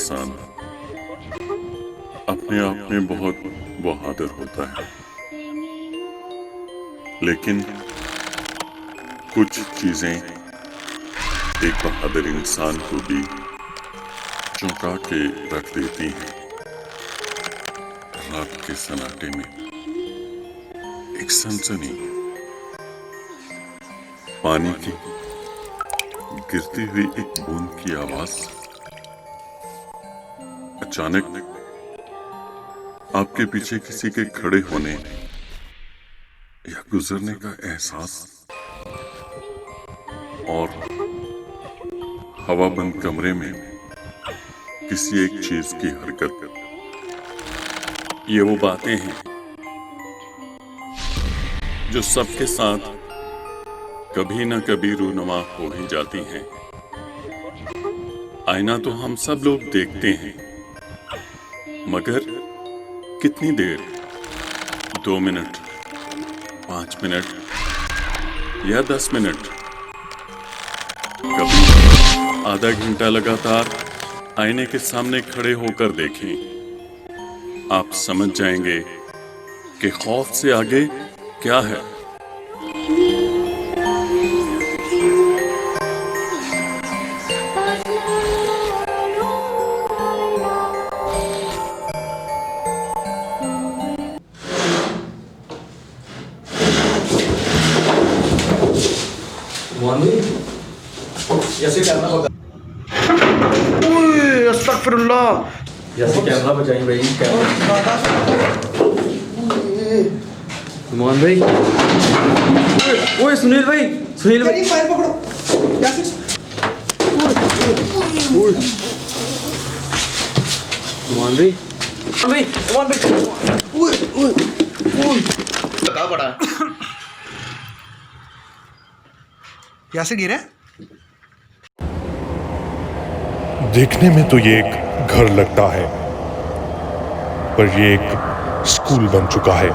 इंसान अपने आप में बहुत बहादुर होता है, लेकिन कुछ चीजें एक बहादुर इंसान को भी चौंका के रख देती हैं। रात के सन्नाटे में एक सनसनी, पानी की गिरती हुई एक बूंद की आवाज, अचानक आपके पीछे किसी के खड़े होने या गुजरने का एहसास, और हवाबंद कमरे में किसी एक चीज की हरकत। ये वो बातें हैं जो सबके साथ कभी ना कभी रूनुमा हो ही जाती हैं। आईना तो हम सब लोग देखते हैं, मगर कितनी देर? 2 मिनट, 5 मिनट या 10 मिनट? कभी आधा घंटा लगातार आईने के सामने खड़े होकर देखें, आप समझ जाएंगे कि खौफ से आगे क्या है। जैसे कैमरा अस्तगफिरुल्लाह, जैसे कैमरा बचाइए भाई। मोहन भाई, ओए सुनील भाई, सुनील भाई फाइल पकड़ो। मोहन भाई, मोहन भाई लगा पड़ा यासिर गिरे। देखने में तो ये एक घर लगता है, पर ये एक स्कूल बन चुका है।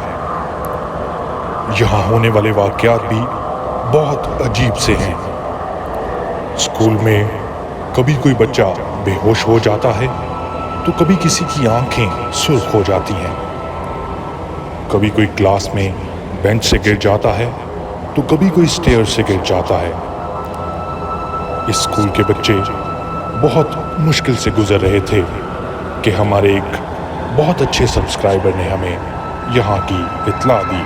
यहाँ होने वाले वाकयात भी बहुत अजीब से हैं। स्कूल में कभी कोई बच्चा बेहोश हो जाता है, तो कभी किसी की आंखें सुर्ख हो जाती हैं। कभी कोई क्लास में बेंच से गिर जाता है, तो कभी कोई स्टेयर से गिर जाता है। इस स्कूल के बच्चे बहुत मुश्किल से गुजर रहे थे कि हमारे एक बहुत अच्छे सब्सक्राइबर ने हमें यहाँ की इत्ला दी।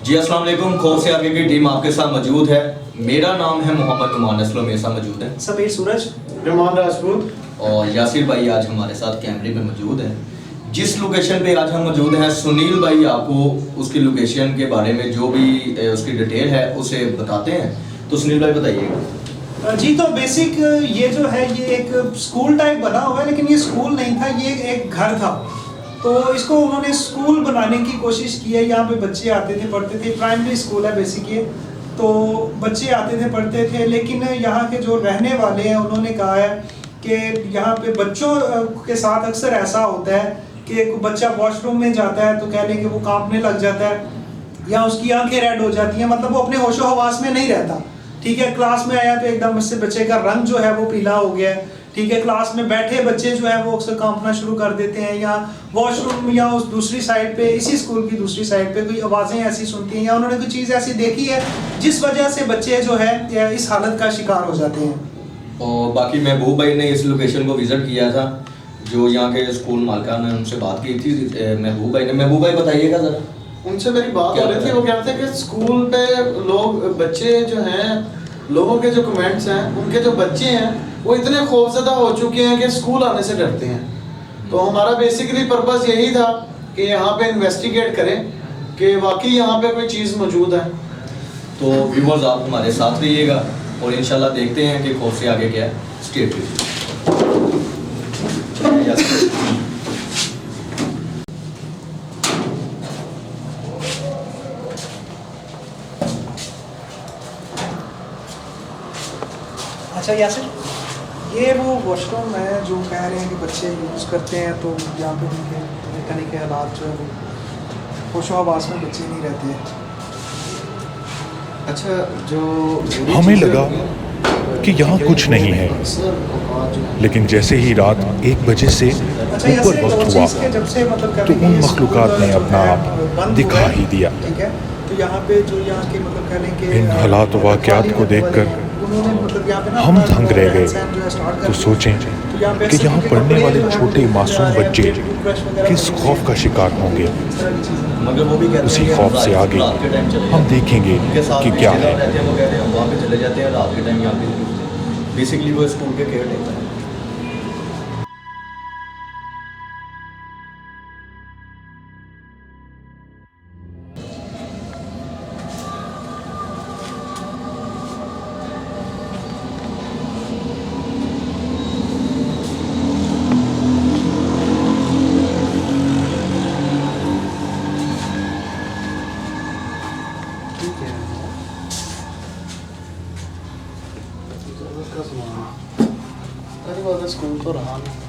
जी अस्सलाम वालेकुम, खौफ से आगे की टीम आपके साथ मौजूद है। मेरा नाम है मोहम्मद नुमान असलम, मेरे साथ मौजूद है समीर सूरज, रहमान राजपूत और यासिर भाई आज हमारे साथ कैमरे में मौजूद हैं। जिस लोकेशन पे आज हम मौजूद हैं, सुनील भाई आपको उसकी लोकेशन के बारे में जो भी उसकी डिटेल है उसे बताते हैं। तो सुनील भाई बताइएगा। जी, तो बेसिक ये जो है ये एक स्कूल टाइप बना हुआ है, लेकिन ये स्कूल नहीं था, ये एक घर था। तो इसको उन्होंने स्कूल बनाने की कोशिश की है। यहाँ पे बच्चे आते थे, पढ़ते थे, प्राइमरी स्कूल है बेसिक ये। तो बच्चे आते थे, पढ़ते थे, लेकिन यहाँ के जो रहने वाले हैं उन्होंने कहा है कि यहाँ पे बच्चों के साथ अक्सर ऐसा होता है कि बच्चा वॉशरूम में जाता है तो कह लें कि वो कांपने लग जाता है या उसकी आंखें रेड हो जाती हैं, मतलब वो अपने होशो हवास में नहीं रहता। ठीक है, क्लास में आया तो एकदम से बच्चे का रंग जो है वो पीला हो गया है। ठीक है, क्लास में बैठे बच्चे जो है वो अक्सर कांपना शुरू कर देते हैं, या वॉशरूम या उस दूसरी साइड पे, इसी स्कूल की दूसरी साइड पे कोई आवाज़ें ऐसी सुनती हैं या उन्होंने कोई चीज़ ऐसी देखी है जिस वजह से बच्चे जो है इस हालत का शिकार हो जाते हैं। और बाकी महबूब भाई ने इस लोकेशन को विज़िट किया था, जो यहाँ के स्कूल मालिका ने उनसे बात की थी महबूब भाई ने। महबूब भाई बताइएगा ज़रा। उनसे मेरी बात हो रही थी, वो कहते हैं कि स्कूल पे लोग बच्चे जो हैं, लोगों के जो कमेंट्स हैं, उनके जो बच्चे हैं वो इतने खौफजदा हो चुके हैं कि स्कूल आने से डरते हैं। तो हमारा बेसिकली पर्पस यही था कि यहाँ पे इन्वेस्टिगेट करें कि वाकई यहाँ पे कोई चीज़ मौजूद है। तो व्यूअर्स आप हमारे साथ रहिएगा और इंशाल्लाह देखते हैं कि खौफ से आगे क्या है। Stay tuned. अच्छा यासिर, ये वो वॉशरूम है जो कह रहे हैं कि बच्चे यूज़ करते हैं, तो यहाँ पे उनके रहने के हालात जो है वो होशो हवास में बच्चे नहीं रहते हैं। अच्छा, जो हमें लगा कि यहाँ कुछ नहीं है, लेकिन जैसे ही रात 1 बजे से अच्छा, यहाँ ऊपर से वक्त कोचिंग हुआ के जब से मतलब कह तो लें उन कि मखलूकात स्कूल ने अपना आप बंद दिखा हुआ है, ही दिया। ठीक है, तो यहाँ पे जो यहाँ के मतलब कह लें कि इन हालात व वाक़यात को देखकर उन्होंने मतलब यहाँ पे ना हम अपना दंग रह गए। रहन-सहन जो है स्टार्ट कर तो दिया। सोचें तो यहाँ पे कि ऐसे यहाँ उनके पढ़ने कपड़े वाले जो हैं, छोटे वो मासूम जो है, बच्चे टूथब्रश वगैरह किस खरीदते खौफ का शिकार होंगे। हैं, इस तरह की चीज़ें। मगर वो भी कहते उसी हैं कि खौफ हम से रात आगे रात के टाइम चले हम जाते हैं। देखेंगे उनके साथ कि भी क्या रिश्तेदार है। रहते हैं, वो कहते हैं हम वहाँ पे चले जाते हैं रात के टाइम यहाँ पे नहीं रुकते। बेसिकली वो स्कूल के केयर टेकर हैं। अरे बाबा स्कूल तो रहा नहीं।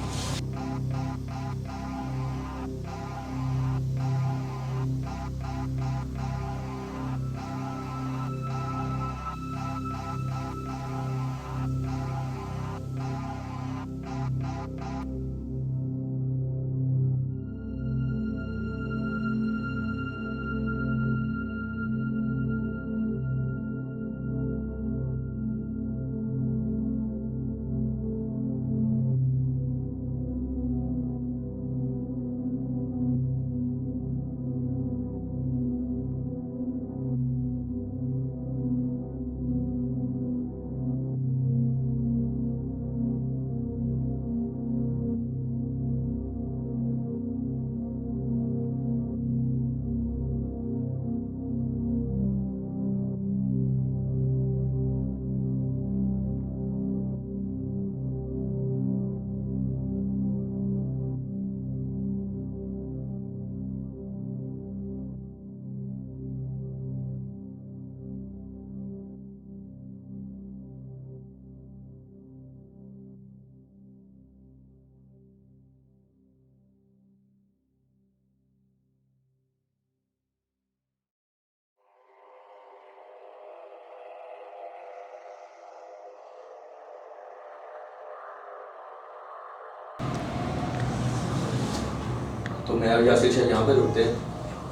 तो मैं और यासिर शाह यहाँ पे रुकते हैं,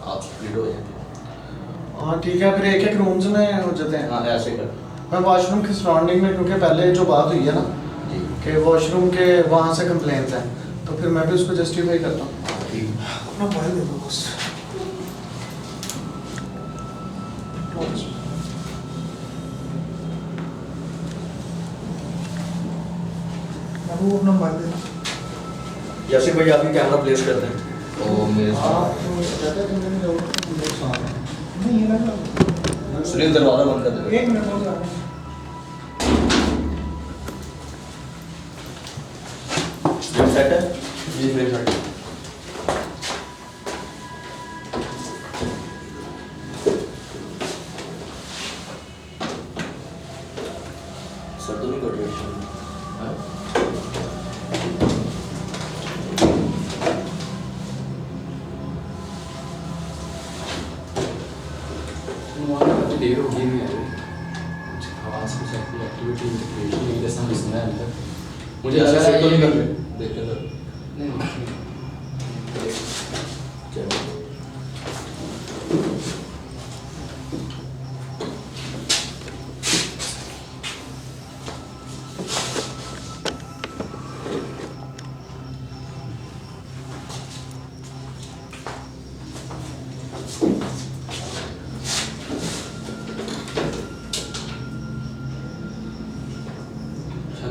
आप स्प्लिट हो जाएंगे। हाँ ठीक है, फिर एक एक रूम्स में हो जाते हैं। हाँ ऐसे कर। मैं वॉशरूम की सराउंडिंग में, क्योंकि पहले जो बात हुई है ना जी कि वॉशरूम के वहाँ से कंप्लेंट्स हैं, तो फिर मैं भी उसको जस्टिफाई करता हूँ। ठीक। अपना मोबाइल दे दो बस। वो अपना मोबाइल दे दो। यासिर भाई आप ही कैमरा प्लेस करते हैं तो मेरे आप साथ तो कहते हैं कि मैंने जो नहीं ये लगा। सुनील दरवाजा बंद कर दे। एक मिनट हो जा रहा है। सेट है जी मेरे साथ। सर तो नहीं कर रहे हाँ? देर हो गई नहीं है कुछ खास कुछ एक्टिविटी इंटीग्रेशन नहीं जैसा हमने सुना है अभी तक। मुझे लग रहा है तो नहीं कर ये रहे देखते सर। नहीं चलो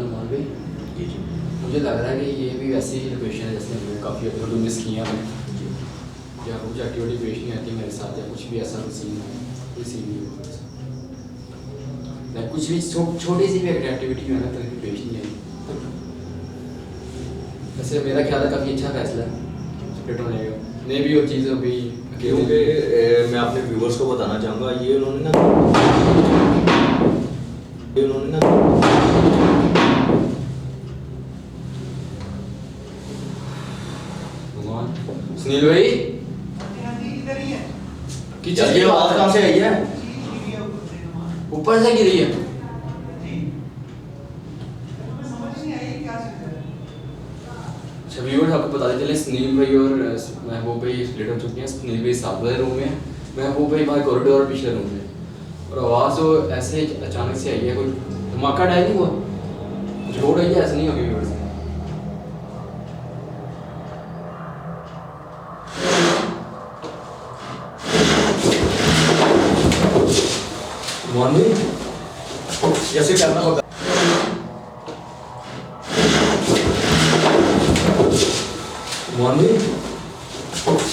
नुमान भाई, जी जी मुझे लग रहा है कि ये भी वैसी ही लोकेशन है जैसे हमने काफ़ी एक्टिविटी मिस की हैं हमने, जी या कुछ एक्टिविटी पेश नहीं आती मेरे साथ, या कुछ भी ऐसा सीन है, कोई सीन नहीं हुआ मेरे साथ। या कुछ भी छोटी सी भी एक्टिविटी जो है ना कभी पेश नहीं आई। वैसे मेरा ख्याल है काफ़ी अच्छा फैसला है स्प्लिट होने का। नहीं भी वो चीज़ अभी क्योंकि मैं अपने व्यूवर्स को बताना चाहूँगा ये उन्होंने ना सुनील भाई इधर ही है। किचन ये आवाज़ कहाँ से आई है? ऊपर से गिरी है। अच्छा व्यूअर्स आपको बता देते चले सुनील भाई और महबूब भाई स्प्लिट हो चुके हैं। सुनील भाई साथ वाले रूम में है, महबूब भाई बाहर कॉरिडोर और पिछले रूम में। और आवाज़ तो ऐसे अचानक से आई है, कोई धमाका डायल नहीं हुआ, कुछ रोड आई है, ऐसे नहीं होगी व्यूअर्स। मॉर्निंग जैसे करना होगा मॉर्निंग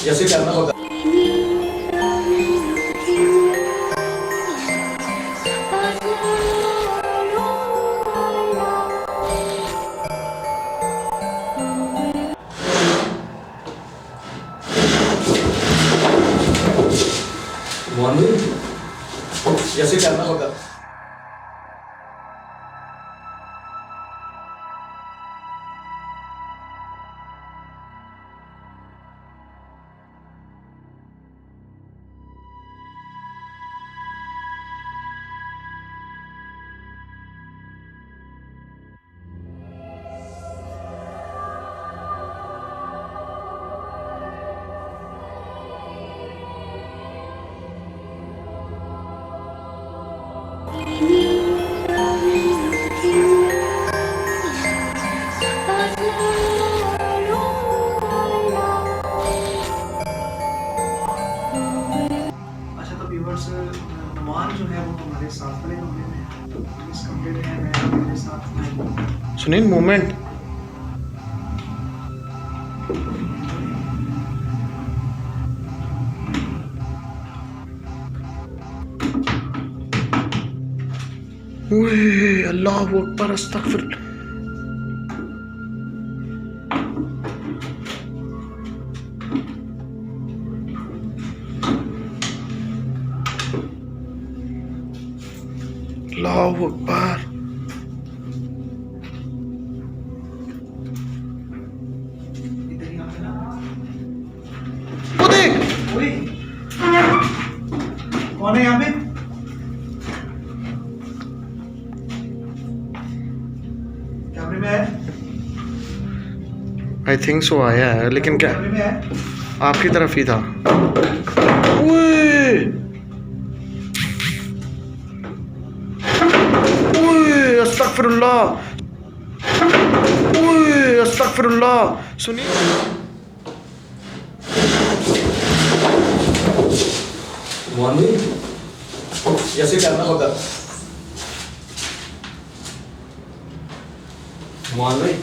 जैसे करना होगा मॉर्निंग जैसे करना होगा अच्छा तो व्यूअर्स नुमान जो है वो हमारे साथ वाले कमरे में है, तो इस कमरे में है मैं मेरे साथ सुनील मूवमेंट अल्लाह अकबर अस्तगफिर। अल्लाह अकबर। इधर ही आके ना वो देख ओए कौन है यहाँ पे? कैमरे में है? आई थिंक सो आया है, लेकिन क्या कैमरे में है? आपकी तरफ ही था। ओए ओए अस्तगफिरुल्लाह, ओए अस्तगफिरुल्लाह। सुनिए मॉर्निंग जैसे करना होगा morning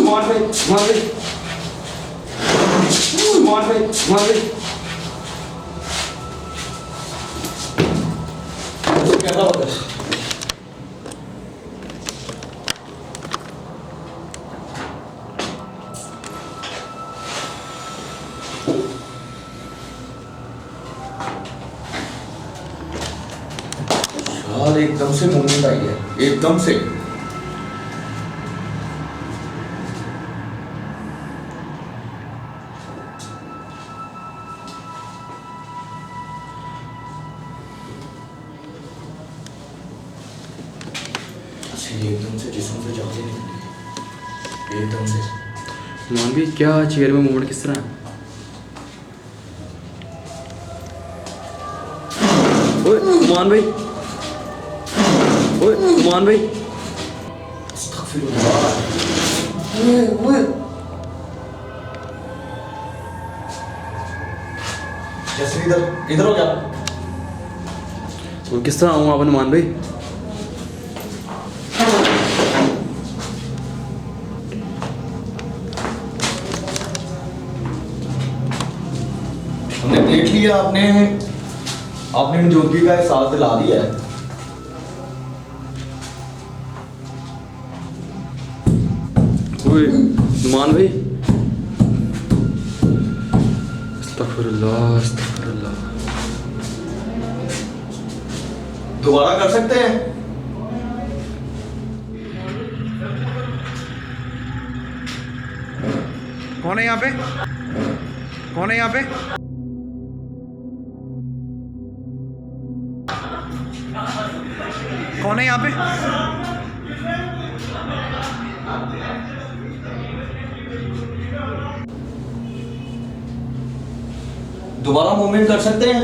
morning morning morning morning जैसे करना होगा यार एकदम से मूवमेंट आई है, एकदम से। एकदम से जिस्म से जाते निकली एकदम से। मान भी क्या चेयर में मूवमेंट किस तरह है? ओए मान भाई, ओए मान भाई, अस्तगफिरुल्लाह। ओए जैसे इधर हो गया। वो किस तरह आऊँ आपने मान भाई? हमने देख लिया, आपने मौजूदगी का एहसास दिला दिया है। ओए नुमान भाई, अस्तगफिरुल्लाह अस्तगफिरुल्लाह। दोबारा कर सकते हैं? कौन है यहाँ पे? कौन है यहाँ पे? कौन है यहाँ पे? दोबारा मूवमेंट कर सकते हैं?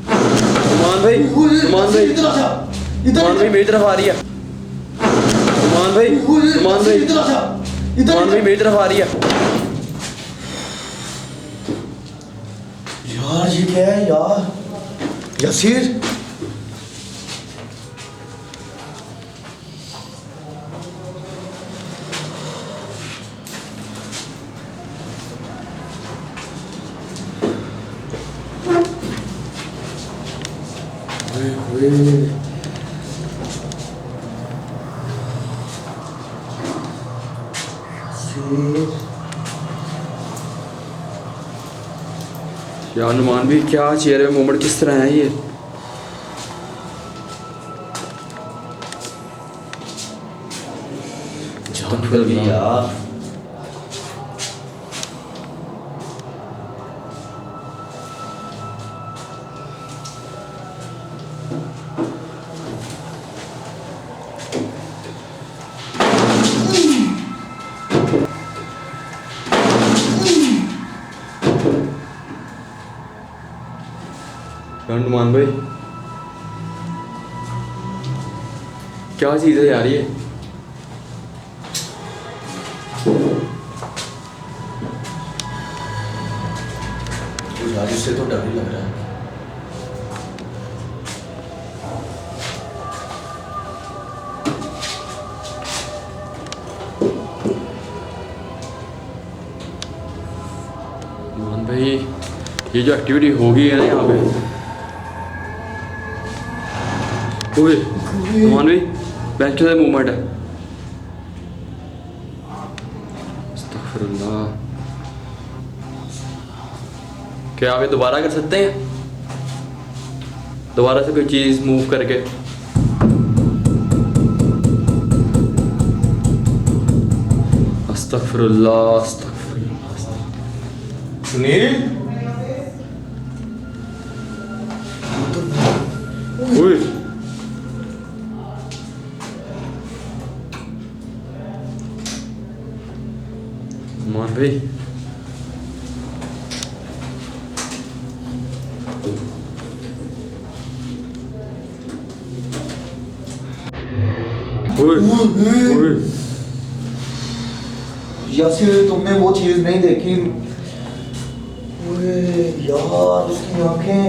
नुमान भाई, नुमान भाई, नुमान भाई मेरी तरफ आ रही है। नुमान भाई, नुमान भाई, नुमान भाई मेरी तरफ आ रही है। यार ये क्या है यार? यासीर यार नुमान भाई क्या चेहरे में मूवमेंट किस तरह है ये? जान निकल गई यार। यार नुमान भाई क्या चीज़ है यार ये? यार इससे तो डर ही लग रहा है। नुमान भाई ये जो एक्टिविटी होगी है ना यहाँ पे, ओए नुमान भाई बेंच से मूवमेंट है। अस्तगफिरुल्लाह। क्या आप ये दोबारा कर सकते हैं? दोबारा से कोई चीज़ मूव करके। अस्तगफिरुल्लाह, अस्तगफिरुल्लाह। सुनील ओए नुमान भाई ओए ओए यासिर तुमने वो चीज नहीं देखी? ओए यार उसकी आंखें।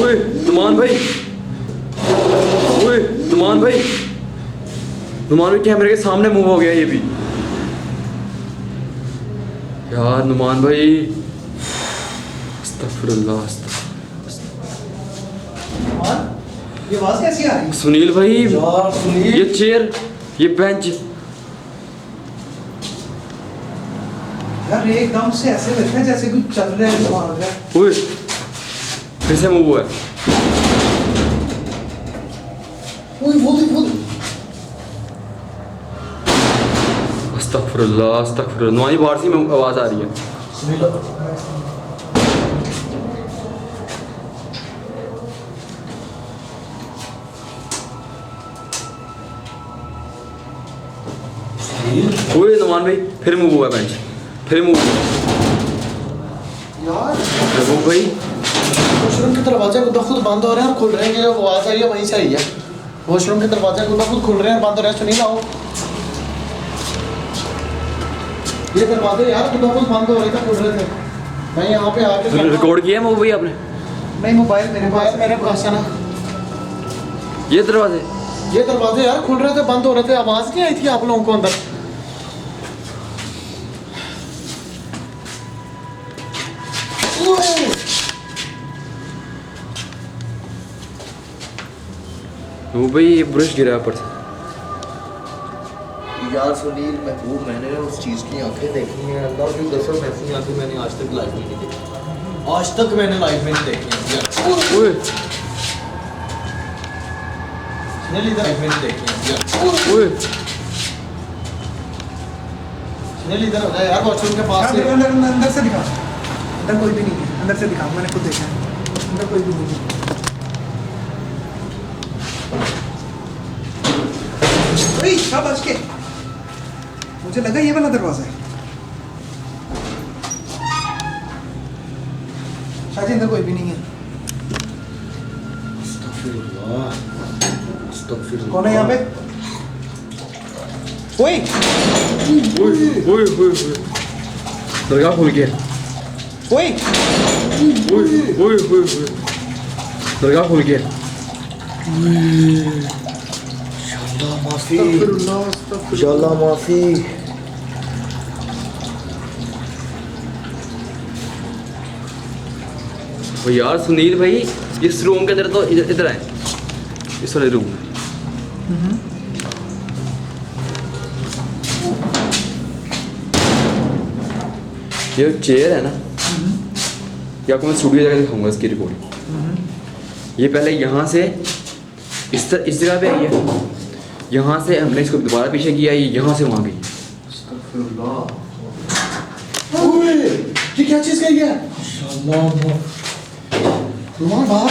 ओए नुमान भाई, ओए नुमान भाई, नुमान भाई कैमरे के सामने मूव हो गया ये भी। यार नुमान भाई अस्तगफिरुल्लाह, ये आवाज कैसी आ रही है? सुनील भाई यार सुनील ये चेयर, ये बेंच, यार एकदम से ऐसे लगता है जैसे कुछ चल रहा है, भाग रहा है। ओए फिर से मूव हुआ है। ओए वो देख। अस्तगफिरुल्लाह, अस्तगफिरुल्लाह। नुमान जी बाहर से में आवाज़ आ रही है। सुनील ओए नुमान भाई फिर मूव हुआ बेंच, फिर मूव हुआ। यार मूव भाई वॉशरूम के दरवाजे खुद ब खुद बंद हो रहे हैं और खुल रहे हैं कि जो आवाज़ आई है वहीं से आई है। वॉशरूम के दरवाजे खुद ब खुद खुल रहे हैं और बंद हो रहे हैं। सुनील आओ, ये दरवाजे यार खुद ब खुद बंद हो रहे थे, खुल रहे थे। मैं यहाँ पे आके रिकॉर्ड किया है मूव भाई आपने? नहीं मोबाइल मेरे पास मेरे पास है ना। ये दरवाजे ये दरवाजे यार खुल रहे थे, बंद हो रहे थे, आवाज़ नहीं आई थी आप लोगों को अंदर? वो भाई ये ब्रश गिरा ऊपर से। यार सुनील महबूब मैंने उस चीज़ की आंखें देखी हैं। अल्लाह की कसम ऐसी आंखें मैंने आज तक लाइफ में नहीं देखी। आज तक मैंने लाइफ में नहीं देखी हैं। ओए सुनील इधर लाइफ में नहीं देखी हैं। ओए सुनील इधर हो जाए यार वॉशरूम के पास अंदर से। अंदर अंदर से दिखा, अंदर कोई भी नहीं है, अंदर से दिखा, मैंने खुद देखा है, अंदर कोई भी नहीं है। ओए शाबाश के, मुझे लगा ये वाला दरवाजा है। शायद अंदर कोई भी नहीं है। कौन है यहाँ पे? ओए दरगाह खुल गया। ओए दरगाह खुल गया। इंशाल्लाह माफी। वो यार सुनील भाई, इस रूम के अंदर तो इधर आए, इस वाले रूम में। ये चेयर है ना, या आपको मैं स्टूडियो जगह दिखाऊंगा इसकी रिकॉर्डिंग। ये पहले यहाँ से इस जगह पे आई है, यहाँ से हमने इसको दोबारा पीछे किया, ये यहाँ से वहाँ गई। ये क्या चीज गई है? रुमान बाहर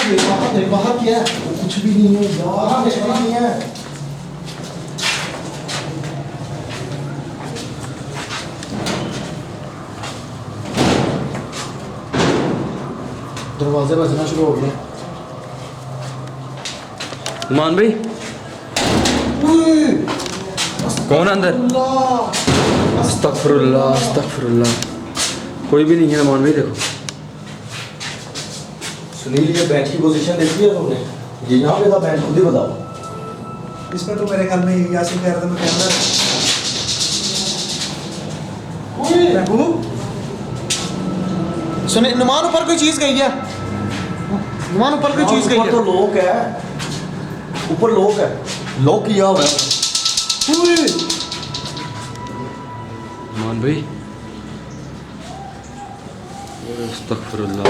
क्या है? कुछ भी नहीं है यार, कुछ भी नहीं है। दरवाजे बजना शुरू हो गए। मान भाई, कौन है अंदर? अस्तगफिरुल्लाह अस्तगफिरुल्लाह, कोई भी नहीं है मान भाई। देखो सुनील, ये बेंच की पोजीशन देखी है तुमने? ये यहाँ पे था बेंच, खुद ही बताओ। इसमें तो मेरे ख्याल में यासिन कह रहा था मैं कैमरा महबूब। सुनिए, नुमान ऊपर कोई चीज गई है। नुमान ऊपर कोई चीज गई ऊपर तो है। लॉक है, ऊपर लॉक है, लॉक किया हुआ है। मान भाई, अस्तगफिरुल्लाह।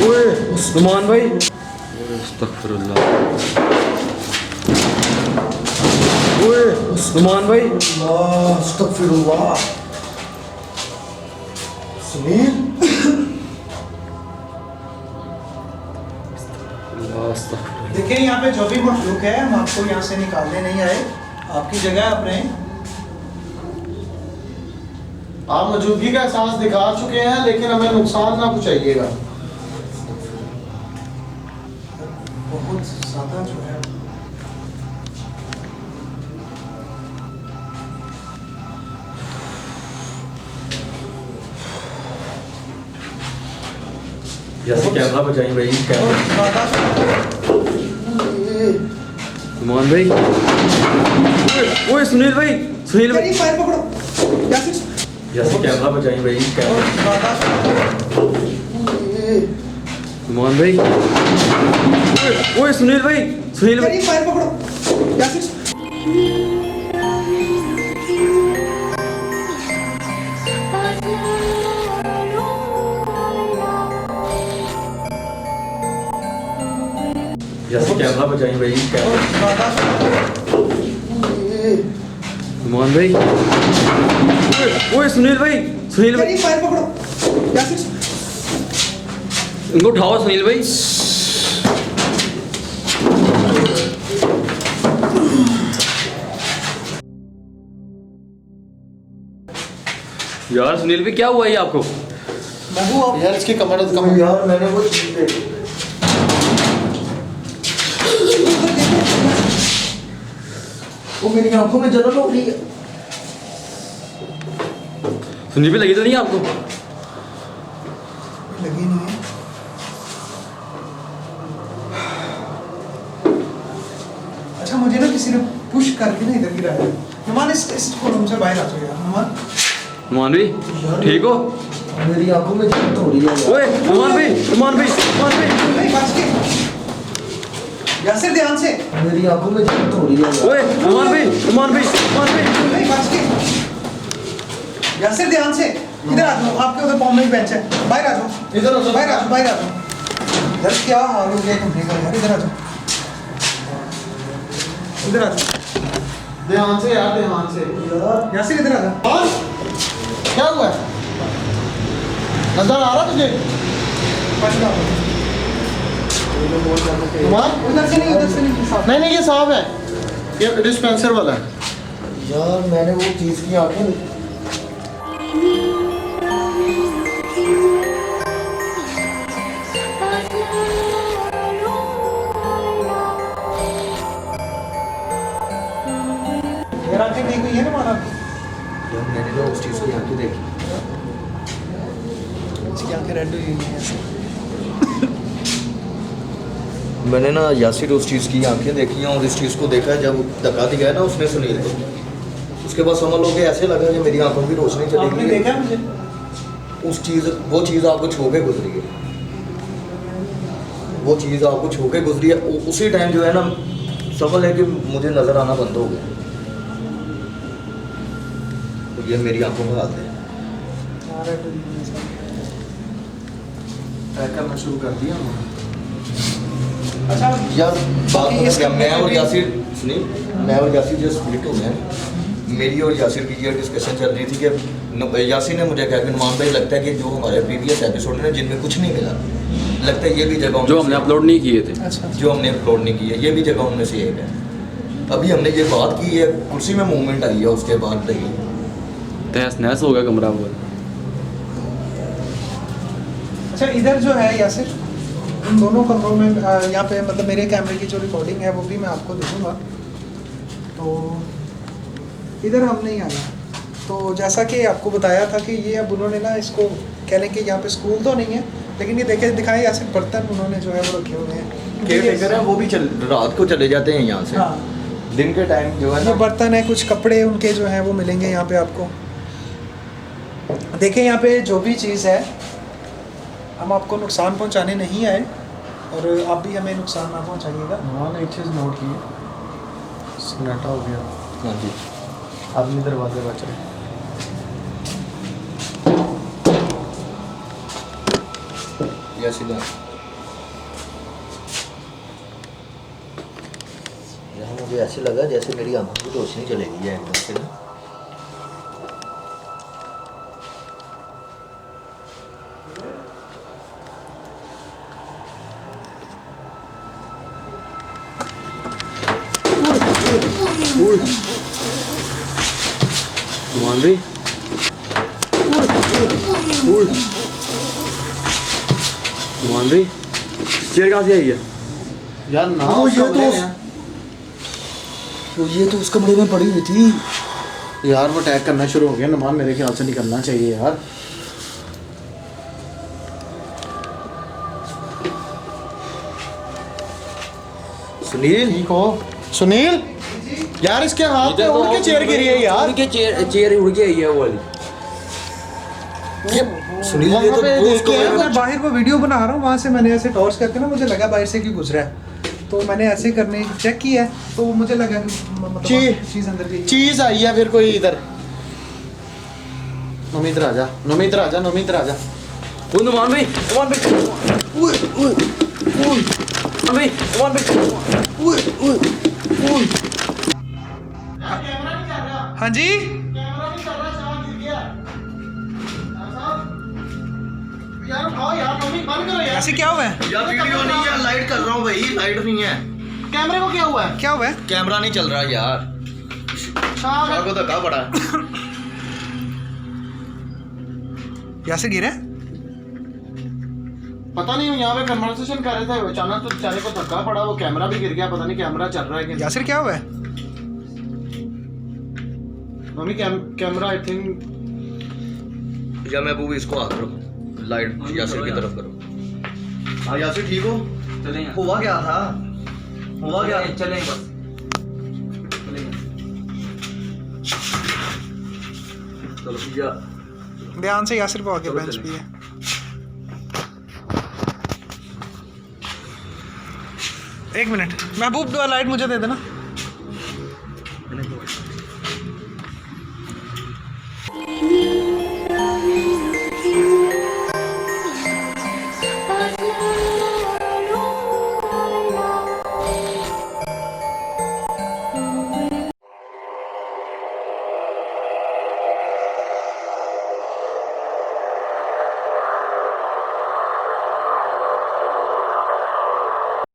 ओए नुमान भाई, अस्तगफिरुल्लाह। ओए नुमान भाई, अस्तगफिरुल्लाह। सुनील, अस्तगफिरुल्लाह। देखिए यहाँ पे जो भी मखलूक है, हम आपको यहाँ से निकालने नहीं आए, आपकी जगह आप रहें। आप मौजूदगी का एहसास दिखा चुके हैं, लेकिन हमें नुकसान ना पहुंचाइएगा। बहुत ज़्यादा जो है जैसे कैमरा बचाई भाई, कैमरा। नुमान भाई, ओए सुनील भाई, सुनील भाई, फाइल पकड़ो यासिन। जैसे कैमरा बचाई भाई, कैमरा। नुमान भाई, ओए सुनील भाई, सुनील भाई, फाइल पकड़ो यासिन। जैसे कैमरा बचाई भाई, कैमरा। नुमान भाई, ओए सुनील भाई, सुनील भाई, फाइल पकड़ो यासिन। इनको उठाओ सुनील भाई। यार सुनील भाई, क्या हुआ ये आपको? महबूब यार इसकी कमर यार मैंने वो चीज देखी। वो मेरी आंखों में जलन हो रही है। सुनील भाई, लगी तो नहीं आपको? लगी नहीं है। अच्छा, मुझे ना किसी ने पुश करके ना इधर गिराया। नुमान इस रूम से बाहर आ जाओ यार। नुमान, नुमान भाई ठीक हो? मेरी आंखों में जलन हो रही है। ओए नुमान भाई, नुमान भाई, नुमान भाई, नहीं बच के यासिर, ध्यान से। मेरी आंखों में जलन हो रही है। ओए नुमान भाई, नुमान भाई, नुमान भाई, नहीं बच के यासिर, ध्यान से। इधर आ जाओ, आपके उधर बॉम्बे में बेंच है, बाहर आ जाओ। इधर आ जाओ, बाहर आ जाओ, बाहर आ जाओ। इधर क्या हाल हो गया तुमने का यार? इधर आ जाओ, इधर आ जाओ। ध्यान से यार, ध्यान से। यासिर इधर आ जा। और क्या हुआ है? नजर आ रहा तुझे? उधर से नहीं, उधर से नहीं, साफ। नहीं नहीं, ये साफ है, ये डिस्पेंसर वाला है। यार मैंने वो चीज़ की आंखें मेरा आंखें ठीक हुई है ना मारा? यार मैंने जो उस चीज़ की आंखें देखी, इसकी आंखें रेड हुई हैं ऐसे। मैंने ना यासिर उस चीज़ की आंखें देखी हैं और इस चीज़ को देखा है जब धक्का दिया है ना उसने सुनील को, उसके बाद समझ लो कि ऐसे लगा कि मेरी आंखों की रोशनी चली आपने गई। देखा मुझे? उस चीज़ वो चीज़ आपको छू के गुजरी है, वो चीज़ आपको छू के गुजरी है। उसी टाइम जो है ना समझ है कि मुझे नज़र आना बंद हो गया। तो ये मेरी आंखों में हाथ है। पैक करना शुरू कर दिया उन्होंने। अच्छा यार बात बाकी इसका मैं और यासिर सुनिए, मैं और यासिर जो स्प्लिट हो गए, मेरी और यासिर की ये डिस्कशन चल रही थी कि यासिर ने मुझे कहा कि नुमान भाई लगता है कि जो हमारे प्रीवियस एपिसोड है जिनमें कुछ नहीं मिला, लगता है ये भी जगह जो हमने अपलोड नहीं किए थे। अच्छा जो हमने अपलोड नहीं की है ये भी जगह उनमें से एक है। अभी हमने ये बात की है, कुर्सी में मूवमेंट आई है, उसके बाद नहीं। तहस नहस हो गया कमरा वो। अच्छा, इधर जो है यासिर इन दोनों कमरों में यहाँ पे मतलब मेरे कैमरे की जो रिकॉर्डिंग है वो भी मैं आपको दे दूँगा। तो इधर हम नहीं आना। तो जैसा कि आपको बताया था कि ये अब उन्होंने ना इसको कह लें कि यहाँ पे स्कूल तो नहीं है, लेकिन ये देखे दिखाए यासिर बर्तन उन्होंने जो है वो रखे हुए हैं। केयरटेकर है वो भी रात को चले जाते हैं यहाँ से। हाँ, दिन के टाइम जो है ये ना बर्तन है, कुछ कपड़े उनके जो हैं वो मिलेंगे यहाँ पे आपको। देखें यहाँ पे जो भी चीज़ है हम आपको नुकसान पहुँचाने नहीं आए और आप भी हमें नुकसान ना पहुँचाइएगा। हाँ, एक चीज़ नोट की, सन्नाटा हो गया। हाँ जी, आदमी दरवाजे बच रहे। यासिर यहाँ मुझे ऐसे लगा जैसे मेरी आंखों की रोशनी चलेगी है एकदम से ना। नुमान भाई, नुमान भाई चेयर कहाँ से आई है? यार ना, वो ये कमरे तो में है। तो ये तो उस कमरे में पड़ी हुई थी। यार वो अटैक करना शुरू हो गया। नुमान मेरे ख्याल से निकलना चाहिए यार। सुनील ठीक हो? सुनील यार, इसके हाथ पे उड़ के चेयर गिरी है यार। उनके चेयर उड़ के आई है वो वाली। सुनील ये वहाँ तो पे वो उस देख के कमरे में मैं बाहर को वीडियो बना रहा हूँ, वहाँ से मैंने ऐसे टॉर्च करके ना मुझे लगा बाहर से क्यों गुजरा है, तो मैंने ऐसे करने चेक किया है तो मुझे लगा कि मतलब चीज़ अंदर गई है। चीज आई है फिर कोई इधर। नोमी इधर आ जा, नोमी इधर आ जा, नोमी इधर आ जा। वो नुमान भाई, नुमान भाई, नुमान भाई। हाँ जी, यार उठाओ यार, नोमी बंद करो यार। ऐसे क्या हुआ है? यार वीडियो नहीं है, लाइट कर रहा हूँ भाई, लाइट नहीं है। कैमरे को क्या हुआ है? क्या हुआ है? कैमरा नहीं चल रहा यार, शाह को धक्का पड़ा है। यासिर गिरा? पता नहीं, यहाँ पे कन्वर्सेशन कर रहे थे, अचानक तो बेचारे को धक्का पड़ा, वो कैमरा भी गिर गया। पता नहीं कैमरा चल रहा है कि नहीं। यासिर क्या हुआ है? Mummy camera I think. या मैं वो इसको हाथ करो, लाइट यासिर की तरफ करो। हाँ यासिर ठीक हो? चलें हुआ क्या था? हुआ क्या? चलें बस। चलो भैया ध्यान से यासिर को आगे बेंच भी है। एक मिनट महबूब, लाइट मुझे दे देना।